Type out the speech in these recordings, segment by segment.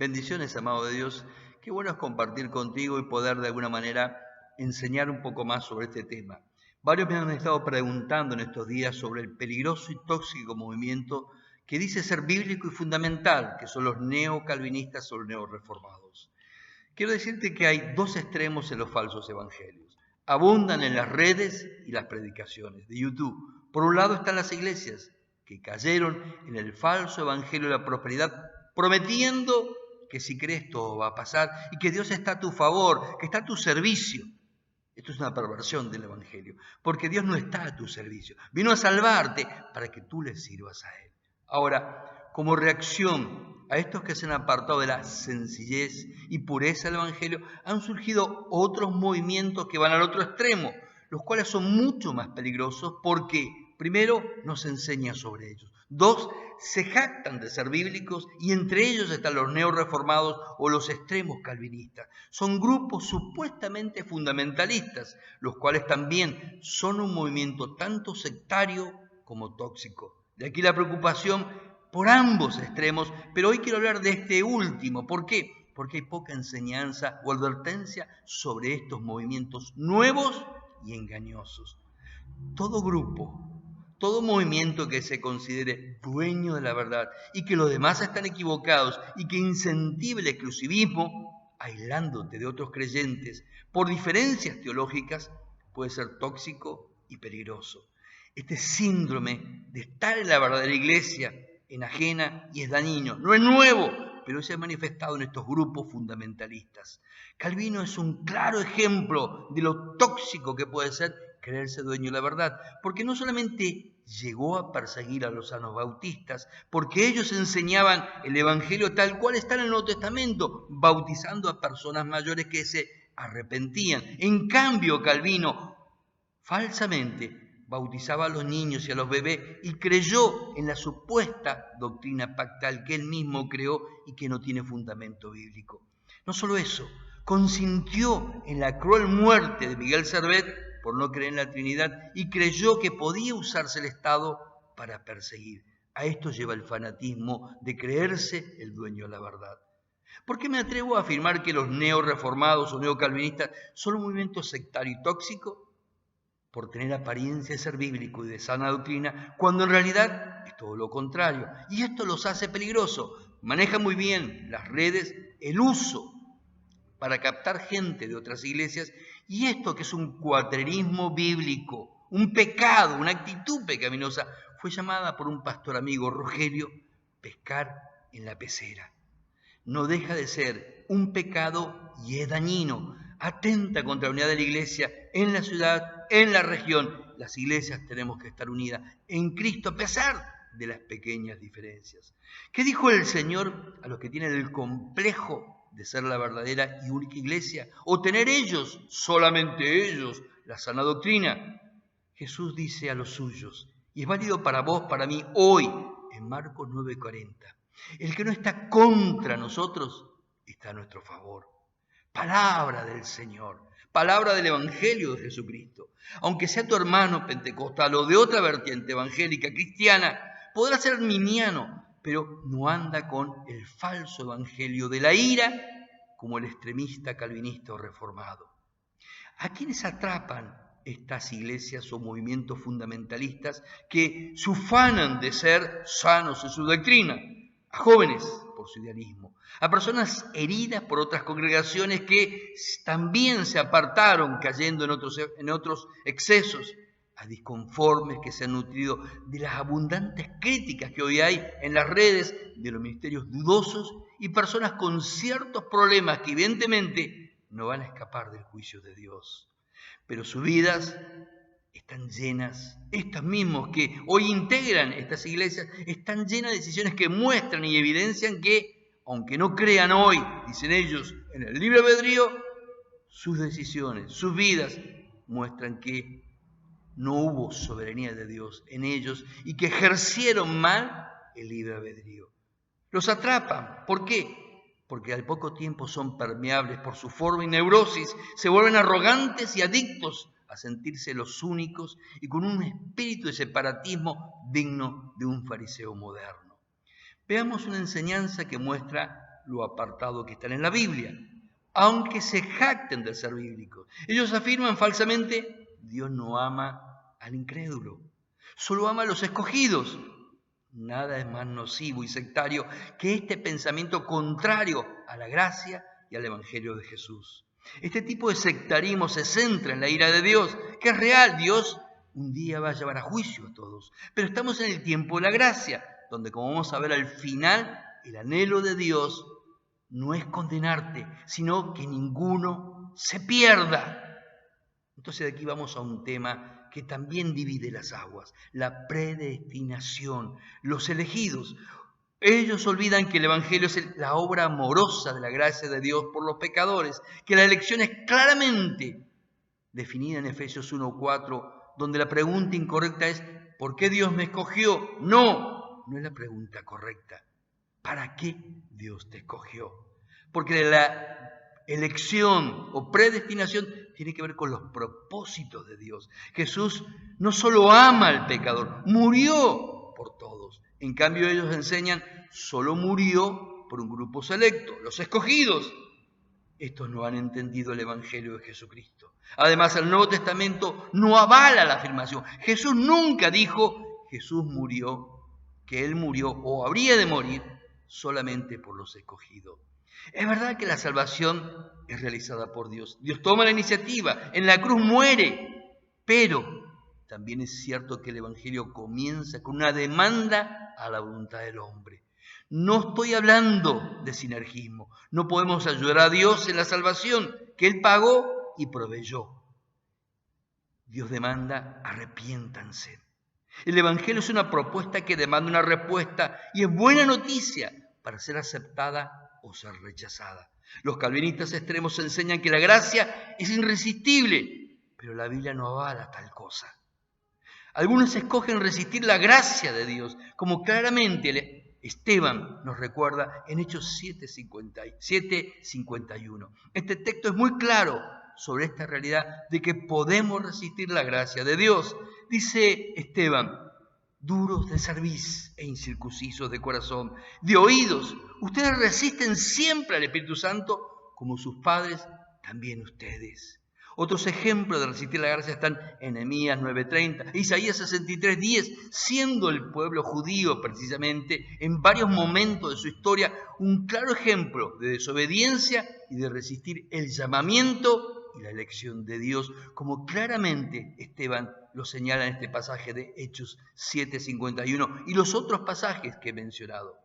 Bendiciones, amado de Dios. Qué bueno es compartir contigo y poder de alguna manera enseñar un poco más sobre este tema. Varios me han estado preguntando en estos días sobre el peligroso y tóxico movimiento que dice ser bíblico y fundamental, que son los neocalvinistas o los neoreformados. Quiero decirte que hay dos extremos en los falsos evangelios. Abundan en las redes y las predicaciones de YouTube. Por un lado están las iglesias que cayeron en el falso evangelio de la prosperidad, prometiendo que si crees todo va a pasar y que Dios está a tu favor, que está a tu servicio. Esto es una perversión del evangelio, porque Dios no está a tu servicio. Vino a salvarte para que tú le sirvas a Él. Ahora, como reacción a estos que se han apartado de la sencillez y pureza del evangelio, han surgido otros movimientos que van al otro extremo, los cuales son mucho más peligrosos porque, primero, nos enseña sobre ellos. Dos, se jactan de ser bíblicos y entre ellos están los neoreformados o los extremos calvinistas. Son grupos supuestamente fundamentalistas, los cuales también son un movimiento tanto sectario como tóxico. De aquí la preocupación por ambos extremos, pero hoy quiero hablar de este último. ¿Por qué? Porque hay poca enseñanza o advertencia sobre estos movimientos nuevos y engañosos. Todo grupo, todo movimiento que se considere dueño de la verdad y que los demás están equivocados y que incentive el exclusivismo, aislándote de otros creyentes por diferencias teológicas, puede ser tóxico y peligroso. Este síndrome de estar en la verdadera iglesia enajena y es dañino. No es nuevo, pero se ha manifestado en estos grupos fundamentalistas. Calvino es un claro ejemplo de lo tóxico que puede ser creerse dueño de la verdad, porque no solamente llegó a perseguir a los anabautistas, porque ellos enseñaban el evangelio tal cual está en el Nuevo Testamento, bautizando a personas mayores que se arrepentían. En cambio, Calvino falsamente bautizaba a los niños y a los bebés y creyó en la supuesta doctrina pactal que él mismo creó y que no tiene fundamento bíblico. No solo eso, consintió en la cruel muerte de Miguel Servet por no creer en la Trinidad y creyó que podía usarse el Estado para perseguir. A esto lleva el fanatismo de creerse el dueño de la verdad. ¿Por qué me atrevo a afirmar que los neoreformados o neocalvinistas son un movimiento sectario y tóxico? Por tener apariencia de ser bíblico y de sana doctrina, cuando en realidad es todo lo contrario. Y esto los hace peligrosos. Manejan muy bien las redes, el uso para captar gente de otras iglesias, y esto que es un cuatrerismo bíblico, un pecado, una actitud pecaminosa, fue llamada por un pastor amigo, Rogelio, pescar en la pecera. No deja de ser un pecado y es dañino. Atenta contra la unidad de la iglesia en la ciudad, en la región. Las iglesias tenemos que estar unidas en Cristo a pesar de las pequeñas diferencias. ¿Qué dijo el Señor a los que tienen el complejo de ser la verdadera y única iglesia? O tener ellos, solamente ellos, la sana doctrina. Jesús dice a los suyos, y es válido para vos, para mí, hoy, en Marcos 9:40. El que no está contra nosotros está a nuestro favor. Palabra del Señor, palabra del Evangelio de Jesucristo. Aunque sea tu hermano pentecostal o de otra vertiente evangélica cristiana, podrá ser arminiano, pero no anda con el falso evangelio de la ira como el extremista calvinista o reformado. ¿A quiénes atrapan estas iglesias o movimientos fundamentalistas que se ufanan de ser sanos en su doctrina? A jóvenes por su idealismo, a personas heridas por otras congregaciones que también se apartaron cayendo en otros excesos, a disconformes que se han nutrido de las abundantes críticas que hoy hay en las redes de los ministerios dudosos y personas con ciertos problemas que evidentemente no van a escapar del juicio de Dios. Pero sus vidas están llenas, estos mismos que hoy integran estas iglesias, están llenas de decisiones que muestran y evidencian que, aunque no crean hoy, dicen ellos, en el libre albedrío, sus decisiones, sus vidas muestran que no hubo soberanía de Dios en ellos y que ejercieron mal el libre albedrío. Los atrapan. ¿Por qué? Porque al poco tiempo son permeables por su forma y neurosis, se vuelven arrogantes y adictos a sentirse los únicos y con un espíritu de separatismo digno de un fariseo moderno. Veamos una enseñanza que muestra lo apartado que están en la Biblia, aunque se jacten de ser bíblicos. Ellos afirman falsamente: Dios no ama al incrédulo, solo ama a los escogidos. Nada es más nocivo y sectario que este pensamiento contrario a la gracia y al Evangelio de Jesús. Este tipo de sectarismo se centra en la ira de Dios, que es real. Dios un día va a llevar a juicio a todos. Pero estamos en el tiempo de la gracia, donde, como vamos a ver al final, el anhelo de Dios no es condenarte, sino que ninguno se pierda. Entonces de aquí vamos a un tema que también divide las aguas: la predestinación. Los elegidos, ellos olvidan que el Evangelio es la obra amorosa de la gracia de Dios por los pecadores, que la elección es claramente definida en Efesios 1:4, donde la pregunta incorrecta es: ¿por qué Dios me escogió? No es la pregunta correcta. ¿Para qué Dios te escogió? Porque la elección o predestinación tiene que ver con los propósitos de Dios. Jesús no solo ama al pecador, murió por todos. En cambio, ellos enseñan: solo murió por un grupo selecto, los escogidos. Estos no han entendido el Evangelio de Jesucristo. Además, el Nuevo Testamento no avala la afirmación. Jesús nunca dijo: Jesús murió, que Él murió o habría de morir solamente por los escogidos. Es verdad que la salvación es realizada por Dios. Dios toma la iniciativa, en la cruz muere, pero también es cierto que el Evangelio comienza con una demanda a la voluntad del hombre. No estoy hablando de sinergismo. No podemos ayudar a Dios en la salvación que Él pagó y proveyó. Dios demanda: arrepiéntanse. El Evangelio es una propuesta que demanda una respuesta y es buena noticia para ser aceptada o ser rechazada. Los calvinistas extremos enseñan que la gracia es irresistible, pero la Biblia no avala tal cosa. Algunos escogen resistir la gracia de Dios, como claramente Esteban nos recuerda en Hechos 7:51. Este texto es muy claro sobre esta realidad de que podemos resistir la gracia de Dios. Dice Esteban: duros de cerviz e incircuncisos de corazón, de oídos, ustedes resisten siempre al Espíritu Santo, como sus padres, también ustedes. Otros ejemplos de resistir la gracia están en Nehemías 9:30, Isaías 63:10, siendo el pueblo judío precisamente en varios momentos de su historia un claro ejemplo de desobediencia y de resistir el llamamiento y la elección de Dios, como claramente Esteban lo señala en este pasaje de Hechos 7:51 y los otros pasajes que he mencionado.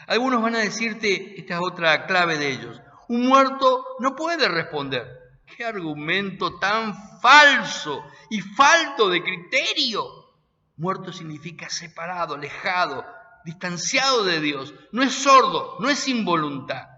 Algunos van a decirte, esta es otra clave de ellos: un muerto no puede responder. ¡Qué argumento tan falso y falto de criterio! Muerto significa separado, alejado, distanciado de Dios. No es sordo, no es sin voluntad.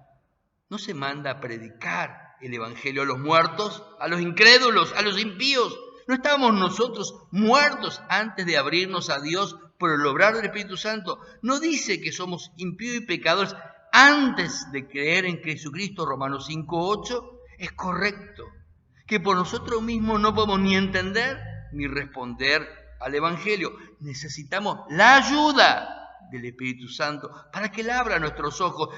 No se manda a predicar el Evangelio a los muertos, a los incrédulos, a los impíos. ¿No estábamos nosotros muertos antes de abrirnos a Dios por el obrar del Espíritu Santo? ¿No dice que somos impíos y pecadores antes de creer en Jesucristo? Romanos 5:8. Es correcto que por nosotros mismos no podemos ni entender ni responder al Evangelio. Necesitamos la ayuda del Espíritu Santo para que Él abra nuestros ojos,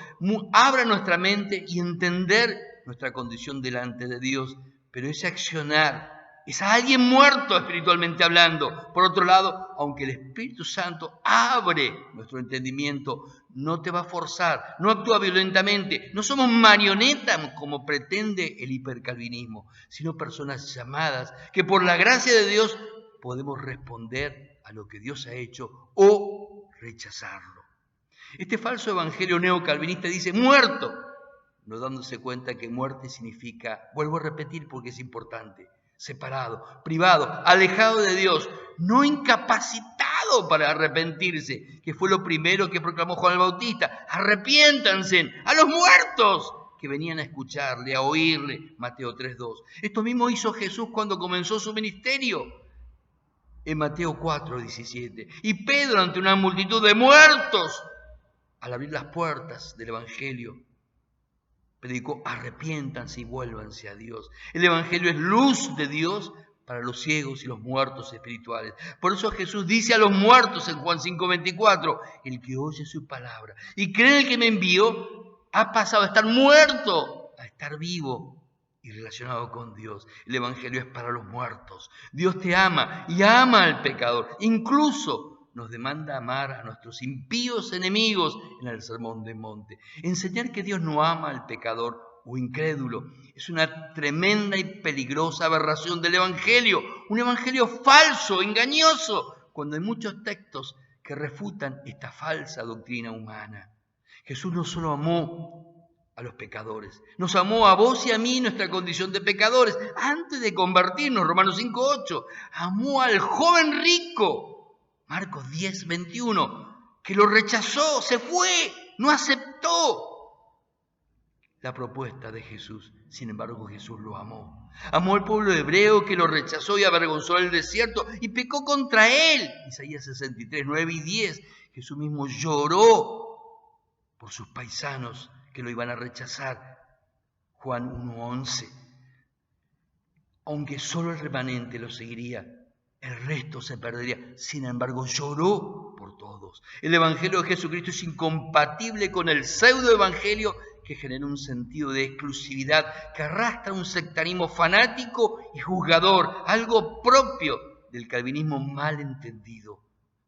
abra nuestra mente y entender nuestra condición delante de Dios. Pero ese accionar es a alguien muerto espiritualmente hablando. Por otro lado, aunque el Espíritu Santo abre nuestro entendimiento, no te va a forzar, no actúa violentamente. No somos marionetas como pretende el hipercalvinismo, sino personas llamadas que por la gracia de Dios podemos responder a lo que Dios ha hecho o rechazarlo. Este falso evangelio neocalvinista dice muerto, no dándose cuenta que muerte significa, vuelvo a repetir porque es importante, separado, privado, alejado de Dios, no incapacitado para arrepentirse, que fue lo primero que proclamó Juan el Bautista. Arrepiéntanse a los muertos que venían a escucharle, a oírle, Mateo 3:2. Esto mismo hizo Jesús cuando comenzó su ministerio, en Mateo 4:17. Y Pedro, ante una multitud de muertos, al abrir las puertas del Evangelio, predicó: arrepiéntanse y vuélvanse a Dios. El Evangelio es luz de Dios para los ciegos y los muertos espirituales. Por eso Jesús dice a los muertos en Juan 5:24: el que oye su palabra y cree en el que me envió, Ha pasado de estar muerto a estar vivo y relacionado con Dios. El Evangelio es para los muertos. Dios te ama y ama al pecador. Incluso nos demanda amar a nuestros impíos enemigos en el Sermón del Monte. Enseñar que Dios no ama al pecador o incrédulo es una tremenda y peligrosa aberración del Evangelio. Un Evangelio falso, engañoso, cuando hay muchos textos que refutan esta falsa doctrina humana. Jesús no solo amó a los pecadores, nos amó a vos y a mí en nuestra condición de pecadores. Antes de convertirnos, Romanos 5:8, amó al joven rico, Marcos 10:21, que lo rechazó, se fue, no aceptó la propuesta de Jesús. Sin embargo, Jesús lo amó. Amó al pueblo hebreo que lo rechazó y avergonzó en el desierto y pecó contra él. Isaías 63:9-10. Jesús mismo lloró por sus paisanos que lo iban a rechazar. Juan 1:11. Aunque solo el remanente lo seguiría, el resto se perdería. Sin embargo, lloró por todos. El Evangelio de Jesucristo es incompatible con el pseudo-evangelio que genera un sentido de exclusividad, que arrastra un sectarismo fanático y juzgador, algo propio del calvinismo mal entendido.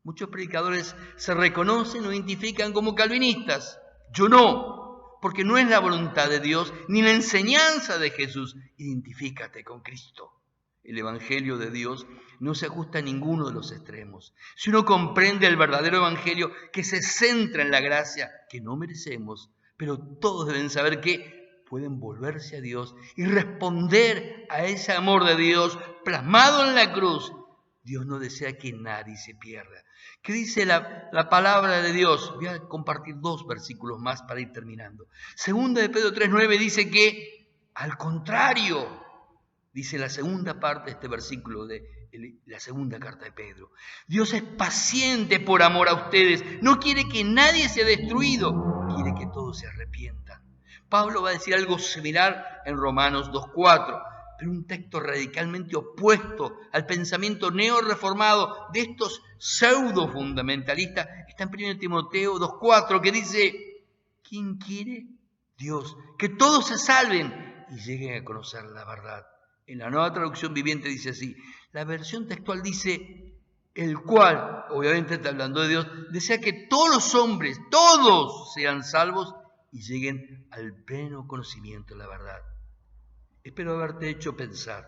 Muchos predicadores se reconocen o identifican como calvinistas. Yo no, porque no es la voluntad de Dios ni la enseñanza de Jesús. Identifícate con Cristo. El Evangelio de Dios no se ajusta a ninguno de los extremos. Si uno comprende el verdadero Evangelio que se centra en la gracia que no merecemos, pero todos deben saber que pueden volverse a Dios y responder a ese amor de Dios plasmado en la cruz. Dios no desea que nadie se pierda. ¿Qué dice la palabra de Dios? Voy a compartir 2 versículos más para ir terminando. Segunda de Pedro 3:9 dice que, al contrario, dice la segunda parte de este versículo de la segunda carta de Pedro. Dios es paciente por amor a ustedes. No quiere que nadie sea destruido. Quiere que todos se arrepientan. Pablo va a decir algo similar en Romanos 2:4. Pero un texto radicalmente opuesto al pensamiento neo-reformado de estos pseudo-fundamentalistas está en 1 Timoteo 2:4, que dice: ¿quién quiere? Dios, que todos se salven y lleguen a conocer la verdad. En la Nueva Traducción Viviente dice así. La versión textual dice: el cual, obviamente está hablando de Dios, desea que todos los hombres, todos sean salvos y lleguen al pleno conocimiento de la verdad. Espero haberte hecho pensar.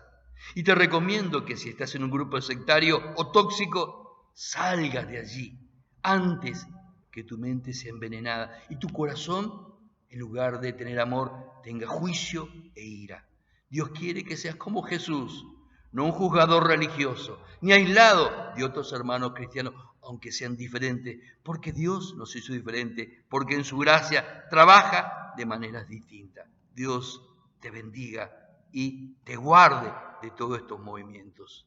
Y te recomiendo que si estás en un grupo sectario o tóxico, salgas de allí antes que tu mente sea envenenada y tu corazón, en lugar de tener amor, tenga juicio e ira. Dios quiere que seas como Jesús, no un juzgador religioso, ni aislado de otros hermanos cristianos, aunque sean diferentes, porque Dios nos hizo diferentes, porque en su gracia trabaja de maneras distintas. Dios te bendiga y te guarde de todos estos movimientos.